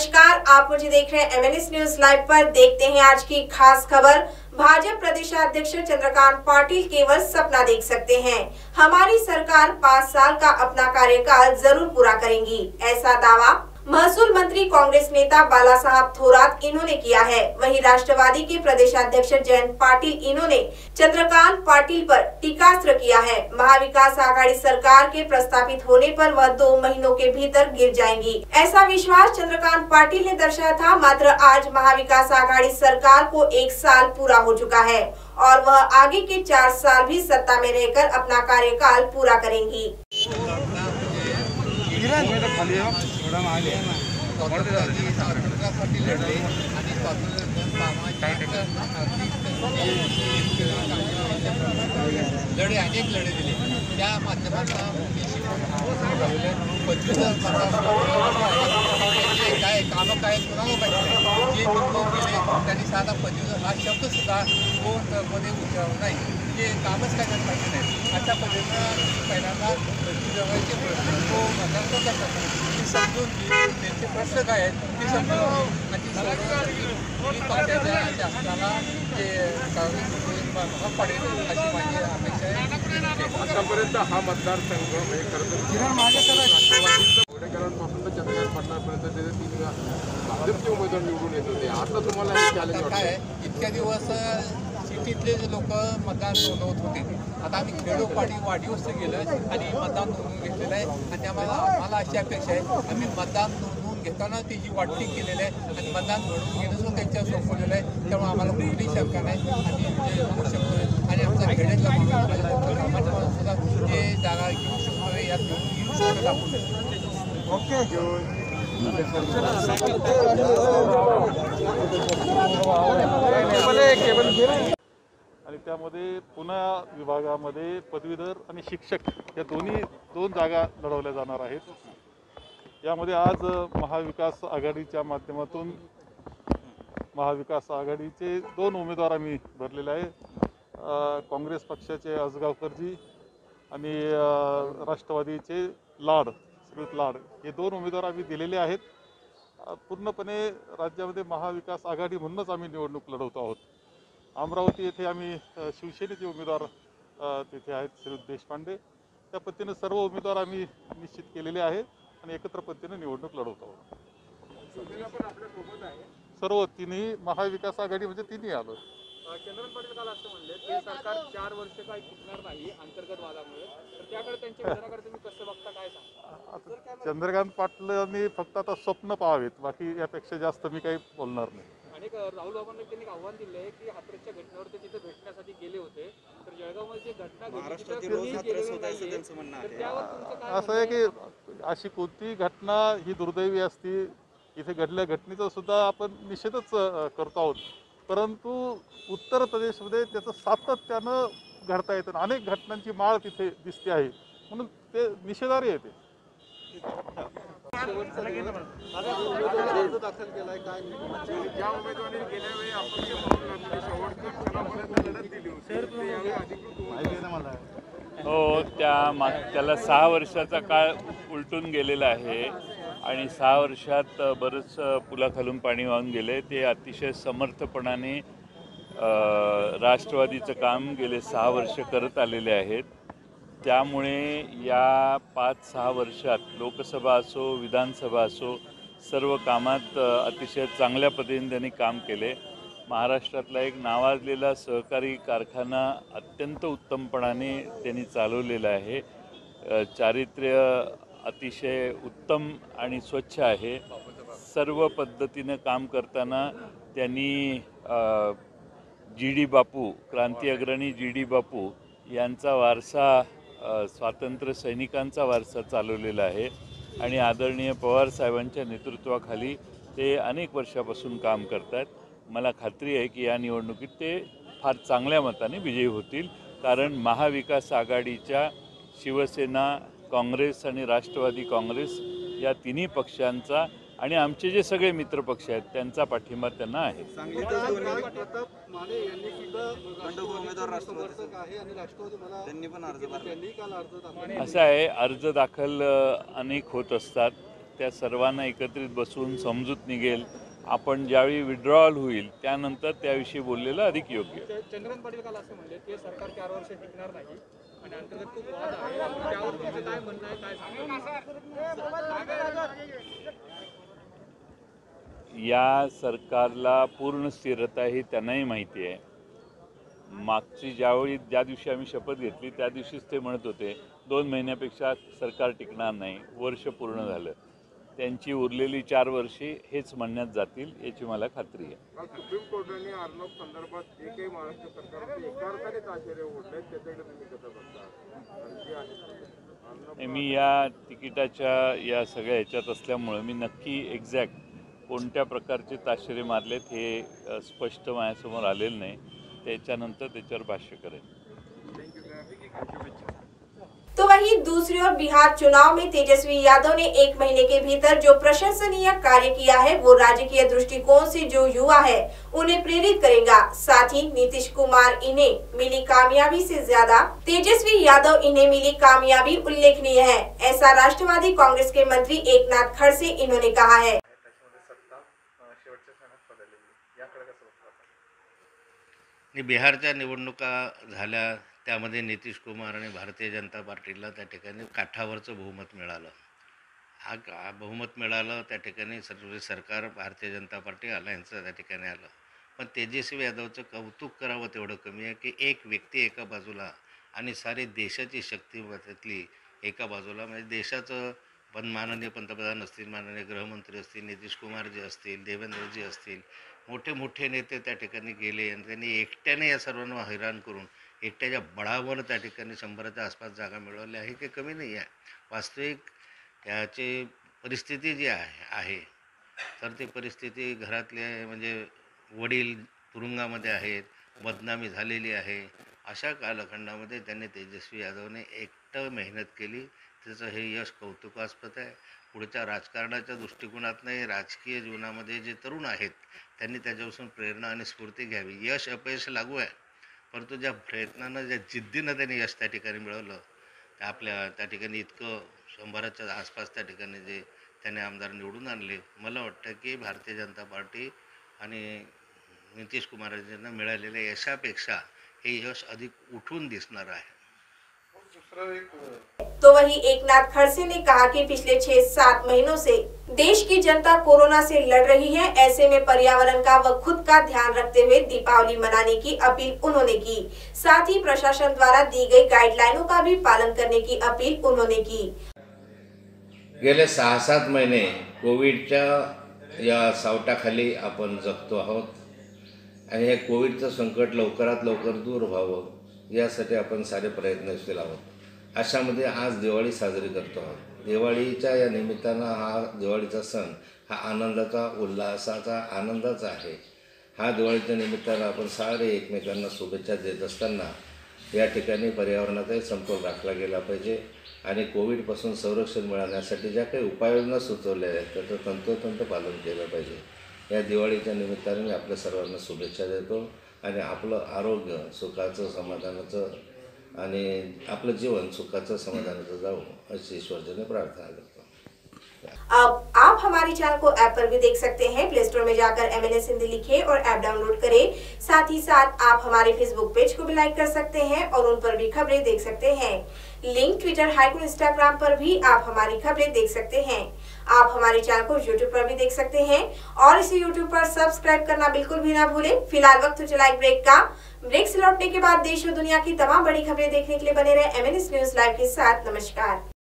नमस्कार, आप मुझे देख रहे हैं एमएनएस न्यूज लाइव पर। देखते हैं आज की खास खबर। भाजपा प्रदेशाध्यक्ष चंद्रकांत पाटिल केवल सपना देख सकते हैं। हमारी सरकार 5 साल का अपना कार्यकाल जरूर पूरा करेंगी, ऐसा दावा महसूल मंत्री कांग्रेस नेता बालासाहब थोरात इन्होंने किया है। वहीं राष्ट्रवादी के प्रदेशाध्यक्ष जयंत पाटिल इन्होंने चंद्रकांत पाटिल पर टीकास्त्र किया है। महाविकास आघाड़ी सरकार के प्रस्तावित होने पर वह 2 महीनों के भीतर गिर जाएंगी, ऐसा विश्वास चंद्रकांत पाटिल ने दर्शाया था। मात्र आज महाविकास आघाड़ी सरकार को 1 साल पूरा हो चुका है और वह आगे के 4 साल भी सत्ता में रहकर अपना कार्यकाल पूरा करेंगी। लढे अनेक लढे दिले त्या माध्यमातून काय कामं काय कुणाला पाहिजे जे निवडून गेले त्यांनी साधा पदवीधर हा शब्द सुद्धा कोर्टमध्ये उच्चारला नाही, जे कामच काय करायला पाहिजे नाही अशा पद्धतीनं पहिल्यांदा पदवीधरांचे प्रश्न तो मतदान करतात ते समजून घेऊन त्यांचे प्रश्न काय आहेत ते समजून आणि पक्षाच्या शासनाला जे भाग पडेल अशी माझी अपेक्षा आहे। आतापर्यंत हा मतदारसंघ म्हणजे घोडेकरांपासून तर चंद्रकांत पाटलांपर्यंत त्याचे 3 भाजपचे उमेदवार निवडून येत होते। आता तुम्हाला हे चॅलेंज काय आहे, इतक्या दिवस सिटीतले लोक मतदान नोंदवत होते, आता आम्ही खेडोपाडी वाढीवस्ती गेलो आणि मतदान नोंदवून घेतलेलं आहे आणि आम्हाला अशी अपेक्षा आहे आम्ही मतदान नोंदवून घेताना त्याची वाटणी केलेली आहे आणि मतदान घडवून घेणं सुद्धा त्यांच्यावर सोपवलेलं आहे। त्यामुळे आम्हाला कुठलीही शंका नाही आणि जे होऊ शकतो आणि आमचा खेड्यातला माणूस सुद्धा जे जागा घेऊ शकतो यात घेऊ शकतो दाखवून ओके आणि त्यामध्ये पुणे विभागामध्ये पदवीधर आणि शिक्षक या दोन जागा लढवल्या जाणार आहेत। यामध्ये आज महाविकास आघाडीच्या माध्यमातून महाविकास आघाडीचे 2 उमेदवार आम्ही भरलेले आहे। काँग्रेस पक्षाचे आजगावकरजी आणि राष्ट्रवादीचे श्रीयुत लाड हे 2 उमेदवार आम्ही दिलेले आहेत। पूर्णपणे राज्यामध्ये महाविकास आघाडी म्हणूनच आम्ही निवडणूक लढवतो आहोत। अमरावती येथे आम्ही शिवसेनेचे उमेदवार तिथे आहेत श्रीयुत देशपांडे, त्या पद्धतीने सर्व उमेदवार आम्ही निश्चित केलेले आहेत आणि एकत्र पद्धतीने निवडणूक लढवतो आहोत। सर्व 3ही महाविकास आघाडी म्हणजे 3ही आलो। चंद्रकांत पाटील काल असं म्हणले ते सरकार 4 वर्ष काही टिकणार नाही अंतर्गत वादामुळे, तर त्याकडे त्यांच्या विचाराकडे तुम्ही कसं बघता, काय सांगा? चंद्रकांत पाटलांनी फक्त आता स्वप्न पाहावेत, बाकी यापेक्षा जास्त मी काही बोलणार नाही। आणि राहुल बाबांना त्यांनी आव्हान दिले आहे की हाथरसच्या घटनेवर ते तिथे भेटण्यासाठी गेले होते, तर जळगावमध्ये जी घटना घडली असं आहे की अशी कोणती घटना ही दुर्दैवी असती, इथे घडल्या घटनेचा सुद्धा आपण निषेधच करतो आहोत, परंतु उत्तर प्रदेशमध्ये त्याचं सातत्यानं घडता येतं। अनेक घटनांची माळ तिथे दिसते आहे, म्हणून ते निषेधार्ह येते। ज्या उमेदवारांनी गेल्या वेळी अपक्ष म्हणून शेवटच्या क्षणापर्यंत लढत दिली होती, त्याला 6 वर्षाचा काळ उलटून गेलेला आहे आणि 6 वर्षात बरंच पुलाखालून पाणी वाहून गेले। ते अतिशय समर्थपणाने राष्ट्रवादीचं काम गेले 6 वर्ष करत आलेले आहेत। त्यामुळे या 5-6 वर्षात लोकसभा असो विधानसभा असो सर्व कामात अतिशय चांगल्या पद्धतीने त्यांनी काम केले। महाराष्ट्रातला एक नावाजलेला सहकारी कारखाना अत्यंत उत्तमपणाने त्यांनी चालवलेला आहे। चारित्र्य अतिशय उत्तम आणि स्वच्छ आहे। सर्व पद्धतीनं काम करताना त्यांनी GD बापू, क्रांती अग्रणी GD बापू यांचा वारसा, स्वातंत्र्य सैनिकांचा वारसा चालवलेला आहे आणि आदरणीय पवार साहेबांच्या नेतृत्वाखाली ते अनेक वर्षापासून काम करतात। मला खात्री आहे की या निवडणुकीत ते फार चांगल्या मताने विजयी होतील, कारण महाविकास आघाडीच्या शिवसेना, काँग्रेस आणि राष्ट्रवादी काँग्रेस या 3ही पक्षांचा आणि आमचे जे सगळे मित्रपक्ष आहेत त्यांचा पाठिंबा त्यांना आहे। असं आहे, अर्ज दाखल अनेक होत असतात, त्या सर्वांना एकत्रित बसून समजूत निघेल. आपण ज्यावेळी विड्रॉल होईल त्यानंतर त्याविषयी बोललेलं अधिक योग्य. चंद्रकांत पाटील काल असं म्हणले की सरकार 4 वर्ष टिकणार नाही आणि अंतर्गत खूप वाद आहे. त्यावर तुमचं काय म्हणणं आहे, काय या सरकारला पूर्ण स्थिरता ही त्यांनाही माहिती आहे. ज्या दिवशी आम्ही शपथ घेतली त्या दिवशीच ते म्हणत होते 2 महिन्यापेक्षा सरकार टिकणार नाही. वर्ष पूर्ण झालं. त्यांची उरलेली 4 वर्षे हेच म्हणण्यात जातील याची मला खात्री आहे. काल सुप्रीम कोर्टाने अर्णब संदर्भात एकही महाराष्ट्र सरकारचे एका अर्थाने ताशेरे ओढले, त्याच्याकडे तुम्ही कसं बघता? मी या तिकिटाच्या या सगळ्या ह्याच्यात असल्यामुळं मी नक्की एक्झॅक्ट कोणत्या प्रकारचे ताशेरे मारलेत हे स्पष्ट माझ्यासमोर आलेलं नाही. त्याच्यानंतर त्याच्यावर भाष्य करेन. तो वहीं दूसरी ओर बिहार चुनाव में तेजस्वी यादव ने 1 महीने के भीतर जो प्रशंसनीय कार्य किया है वो राजकीय दृष्टिकोण से जो युवा है उन्हें प्रेरित करेगा। साथ ही नीतीश कुमार इन्हें मिली कामयाबी से ज्यादा तेजस्वी यादव इन्हें मिली कामयाबी उल्लेखनीय है, ऐसा राष्ट्रवादी कांग्रेस के मंत्री एकनाथ खड़से इन्होंने कहा है। बिहारच्या निवडणुका झाल्या त्यामध्ये नितीश कुमार आणि भारतीय जनता पार्टीला त्या ठिकाणी काठावरचं बहुमत मिळालं. हा बहुमत मिळालं त्या ठिकाणी सरकार भारतीय जनता पार्टी अलायन्सचं त्या ठिकाणी आलं. पण तेजस्वी यादवचं कौतुक करावं तेवढं कमी आहे की एक व्यक्ती एका बाजूला आणि सारी देशाची शक्ती त्यातली एका बाजूला, म्हणजे देशाचं माननीय पंतप्रधान असतील, माननीय गृहमंत्री असतील, नितीश कुमारजी असतील, देवेंद्रजी असतील, मोठे मोठे नेते त्या ठिकाणी गेले आणि त्यांनी एकट्याने या सर्वांना हैराण करून एकट्याच्या बळावर त्या ठिकाणी 100च्या आसपास जागा मिळवल्या आहे. हे कमी नाही आहे. वास्तविक त्याची परिस्थिती जी आहे तर ती परिस्थिती घरातले म्हणजे वडील तुरुंगामध्ये आहेत, बदनामी झालेली आहे. अशा कालखंडामध्ये त्यांनी तेजस्वी यादवने एकटं मेहनत केली. त्याचं हे यश कौतुकास्पद आहे. पुढच्या राजकारणाच्या दृष्टिकोनातनं राजकीय जीवनामध्ये जे तरुण आहेत त्यांनी त्याच्यापासून प्रेरणा आणि स्फूर्ती घ्यावी. यश अपयश लागू आहे, परंतु ज्या प्रयत्नानं ज्या जिद्दीनं त्यांनी यश त्या ठिकाणी मिळवलं, आपल्या त्या ठिकाणी इतकं 100च्या आसपास त्या ठिकाणी जे त्याने आमदार निवडून आणले, मला वाटतं की भारतीय जनता पार्टी आणि नितीश कुमारांना मिळालेल्या यशापेक्षा हे यश अधिक उठून दिसणार आहे. तो वहीं एकनाथ खड़से ने कहा कि पिछले 6-7 महीनों से देश की जनता कोरोना से लड़ रही है। ऐसे में पर्यावरण का व खुद का ध्यान रखते हुए दीपावली मनाने की अपील उन्होंने की। साथ ही प्रशासन द्वारा दी गई गाइडलाइनों का भी पालन करने की अपील उन्होंने की। गेले 6-7 महिने कोविडच्या या सावटाखाली आपण जगतो आहोत आणि हे कोविडचं संकट लवकरात लवकर दूर व्हावं यासाठी आपण सारे प्रयत्नशील आहोत. अशामध्ये आज दिवाळी साजरी करतो आहोत. दिवाळीच्या या निमित्तानं हा दिवाळीचा सण हा आनंदाचा, उल्हासाचा, आनंदाचा आहे. हा दिवाळीच्या निमित्तानं आपण सारे एकमेकांना शुभेच्छा देत असताना या ठिकाणी पर्यावरणाचाही समतोल राखला गेला पाहिजे आणि कोविडपासून संरक्षण मिळवण्यासाठी ज्या काही उपाययोजना सुचवल्या आहेत त्याचं तंतोतंत पालन केलं पाहिजे. या दिवाळीच्या निमित्ताने मी आपल्या सर्वांना शुभेच्छा देतो आणि आपलं आरोग्य सुखाचं, समाधानाचं आणि आपलं जीवन सुखाचं, समाधानाचं जावं अशी ईश्वरजने प्रार्थना करतो. अब आप हमारे चैनल को ऐप पर भी देख सकते हैं। प्ले स्टोर में जाकर MNS हिंदी लिखें और ऐप डाउनलोड करें। साथ ही साथ आप हमारे फेसबुक पेज को भी लाइक कर सकते हैं और उन पर भी खबरें देख सकते हैं। लिंक ट्विटर, हाइक, इंस्टाग्राम पर भी आप हमारी खबरें देख सकते हैं। आप हमारे चैनल को YouTube पर भी देख सकते हैं और इसे YouTube पर सब्सक्राइब करना बिल्कुल भी ना भूलें। फिलहाल वक्त चला एक ब्रेक का। ब्रेक से लौटने के बाद देश और दुनिया की तमाम बड़ी खबरें देखने के लिए बने रहे MNS न्यूज लाइव के साथ। नमस्कार।